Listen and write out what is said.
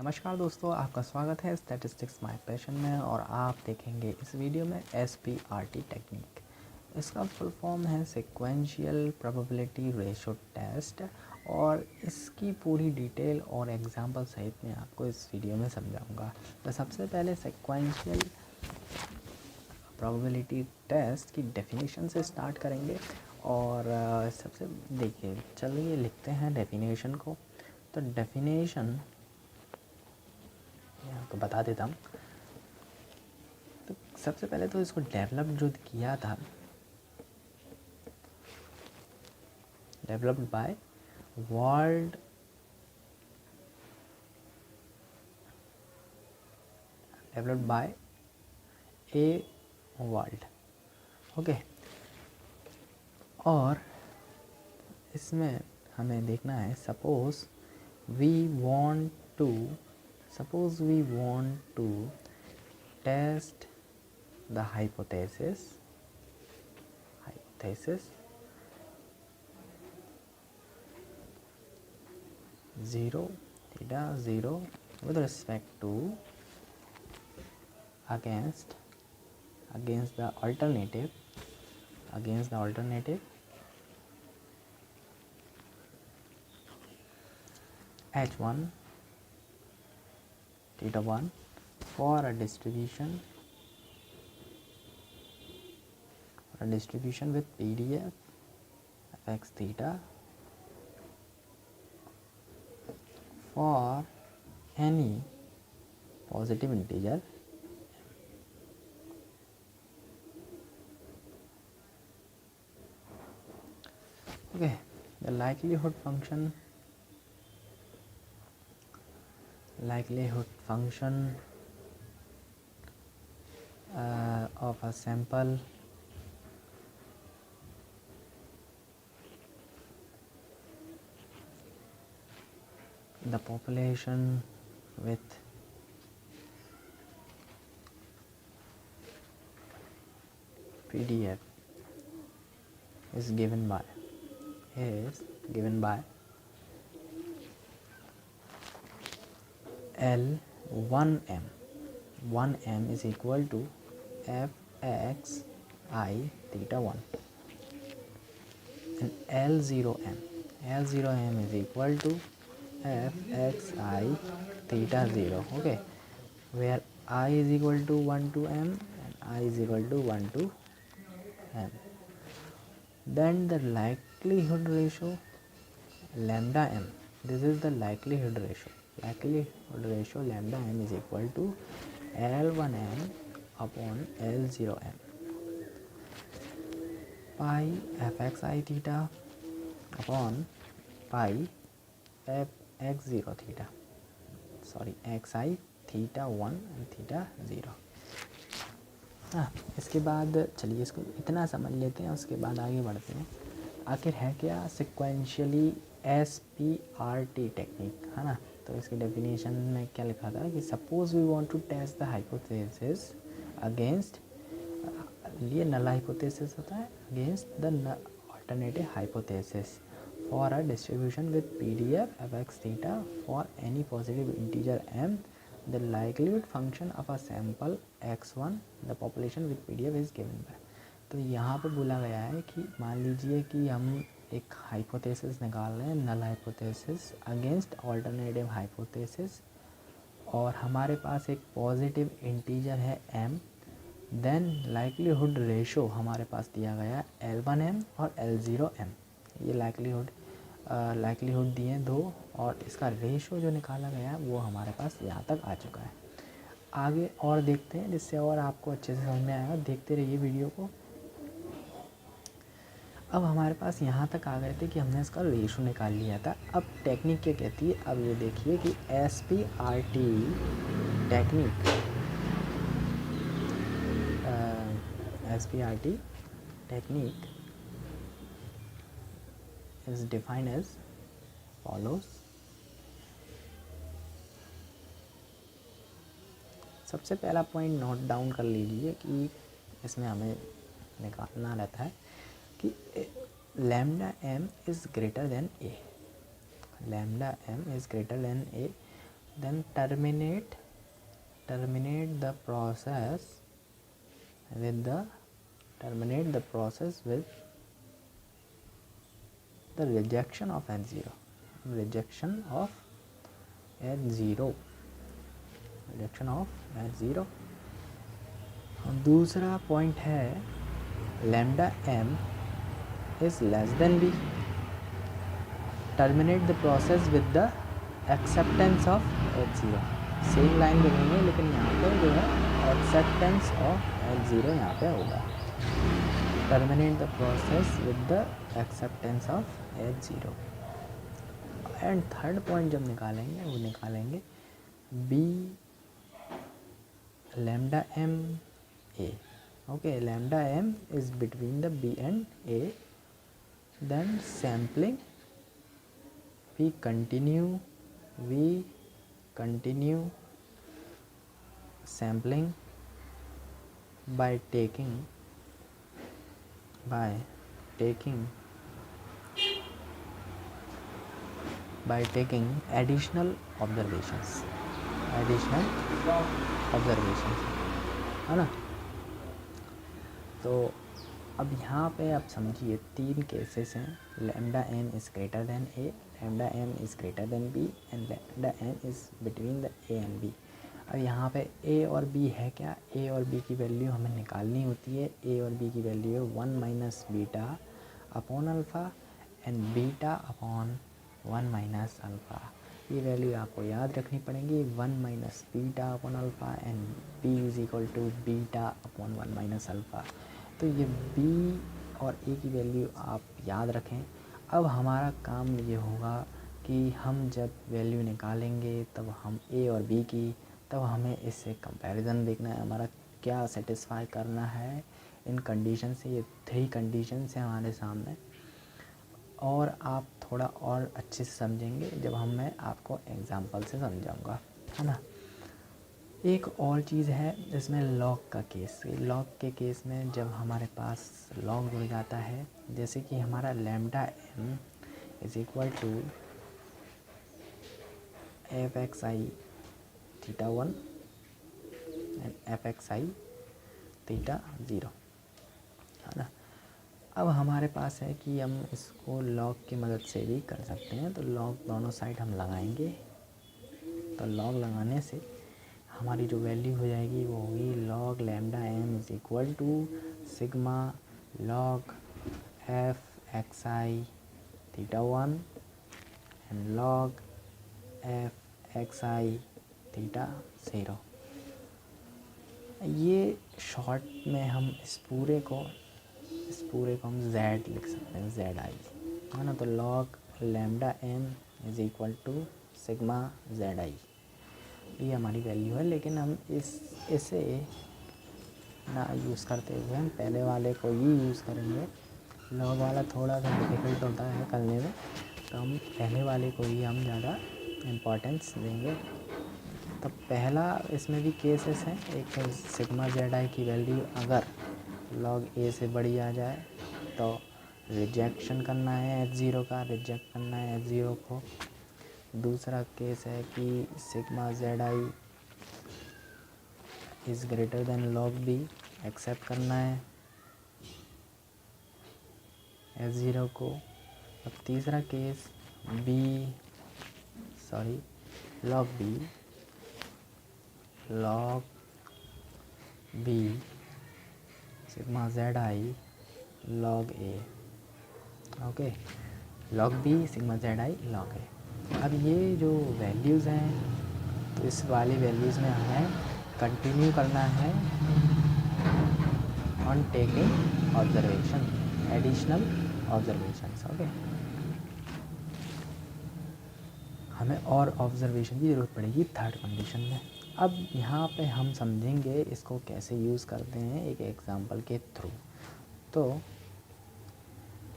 नमस्कार दोस्तों, आपका स्वागत है स्टैटिस्टिक्स माय पैशन में। और आप देखेंगे इस वीडियो में SPRT टेक्निक। इसका फुल फॉर्म है सिक्वेंशियल प्रोबेबिलिटी रेशो टेस्ट, और इसकी पूरी डिटेल और एग्जांपल सहित मैं आपको इस वीडियो में समझाऊंगा। तो सबसे पहले सिक्वेंशियल प्रोबेबिलिटी टेस्ट की डेफिनेशन से स्टार्ट करेंगे। और सबसे देखिए, चलिए लिखते हैं डेफिनेशन को। तो डेफिनेशन मैं आपको बता देता हूँ। तो सबसे पहले तो इसको डेवलप जो किया था, developed by world developed by a world. Okay, और इसमें हमें देखना है, suppose we want to test the hypothesis 0 theta 0 with respect to against the alternative h1 theta 1 for a distribution with PDF fx theta for any positive integer okay. The likelihood function of a sample the population with PDF is given by L1m. 1m is equal to fx I theta 1, and L0m is equal to fx I theta 0. Okay, where I is equal to 1 to m and I is equal to 1 to m. Then the likelihood ratio lambda m, this is the likelihood ratio lambda m is equal to L1m upon L0m, pi fx I theta upon pi fx0 theta, xi theta 1 and theta 0. इसके बाद चलिए इसको इतना समझ लेते हैं, उसके बाद आगे बढ़ते हैं। आखिर है क्या सिक्वेंशियली SPRT टेक्निक, है ना। तो इसकी डेफिनेशन में क्या लिखा था कि suppose we want to test the hypothesis against, ये नल हाइपोथेसिस होता है, against the alternative hypothesis for a distribution with PDF fx theta for any positive integer m, the likelihood function of a sample x1 the population with PDF is given by। तो यहाँ पर बोला गया है कि मान लीजिए कि हम एक हाइपोथेसिस निकाल रहे हैं, null hypothesis against alternative hypothesis, और हमारे पास एक पॉजिटिव इंटीजर है m। देन लाइक्लीहुड रेशो हमारे पास दिया गया है L1m और L0m, ये लाइक्लीहुड दिए दो, और इसका रेशो जो निकाला गया वो हमारे पास यहाँ तक आ चुका है। आगे और देखते हैं, जिससे और आपको अच्छे से समझ में आएगा। देखते रहिए वीडियो को। अब हमारे पास यहाँ तक आ गए थे कि हमने इसका रेशो निकाल लिया था। अब टेक्निक क्या कहती है, अब ये देखिए कि SPRT technique is defined as follows। सबसे पहला पॉइंट नोट डाउन कर लीजिए कि इसमें हमें निकालना रहता है कि lambda m is greater than a, then terminate the process with the rejection of h0. दूसरा पॉइंट है lambda m is less than b. terminate the process with the acceptance of h0. Same line बनेंगे लेकिन यहाँ पे जो है acceptance of h0 यहाँ पे होगा. terminate the process with the acceptance of h0. And third point जब निकालेंगे वो निकालेंगे b lambda m a. okay, lambda m is between the b and a. then sampling, we continue sampling by taking additional observations, है ना. तो अब यहाँ पे आप समझिए 3 केसेस हैं. lambda m is greater than a, lambda m is greater than b and lambda m is between the a and b. अब यहाँ पे a और b है क्या, a और b की वैल्यू हमें निकालनी होती है. a और b की वैल्यू है 1 minus beta upon alpha and beta upon 1 minus alpha. ये वैल्यू आपको याद रखनी पड़ेगी. 1 minus beta upon alpha and b is equal to beta upon 1 minus alpha. तो ये b और a की वैल्यू आप याद रखें. अब हमारा काम ये होगा कि हम जब वैल्यू निकालेंगे तब हम a और b की, तब हमें इससे कंपैरिजन देखना है हमारा क्या सेटिस्फाई करना है इन कंडीशन से. ये 3 कंडीशन हैं हमारे सामने और आप थोड़ा और अच्छे से समझेंगे जब मैं आपको एग्जांपल से समझाऊंगा, है ना. एक और चीज़ है इसमें लॉग का केस. लॉग के केस में जब हमारे पास लॉग जुड़ जाता है, जैसे कि हमारा lambda m is equal to F X I theta 1 and F X I theta 0, है ना. अब हमारे पास है कि हम इसको लॉग की मदद से भी कर सकते हैं. तो लॉग दोनों साइड हम लगाएंगे. तो लॉग लगाने से हमारी जो वैल्यू हो जाएगी वो होगी log lambda m is equal to sigma log F X I theta 1 and log F X I theta 0. ये शॉर्ट में हम इस पूरे को हम z लिख सकते हैं, z i, है ना. तो log lambda m is equal to sigma z i. ये हमारी वैल्यू है. लेकिन हम इसे ना यूज़ करते हुए हम पहले वाले को ही यूज़ करेंगे. लॉग वाला थोड़ा सा डिफ़िकल्ट होता है करने में, तो हम पहले वाले को ही हम ज़्यादा इम्पोर्टेंस देंगे. तो पहला इसमें भी केसेस हैं. एक है सिग्मा जेड आई की वैल्यू अगर लॉग ए से बड़ी आ जाए तो रिजेक्शन करना है h0 का, रिजेक्ट करना है h0 को. दूसरा केस है कि sigma Z I is greater than log B, accept करना है h0 को. अब तीसरा case log B sigma Z I log A. Okay, log B sigma Z I log A. अब ये जो वैल्यूज़ हैं तो इस वाली वैल्यूज़ में हमें कंटिन्यू करना है on taking observation, additional observations. Okay, हमें और ऑब्जर्वेशन की ज़रूरत पड़ेगी थर्ड कंडीशन में. अब यहाँ पे हम समझेंगे इसको कैसे यूज़ करते हैं एक एग्जांपल के थ्रू. तो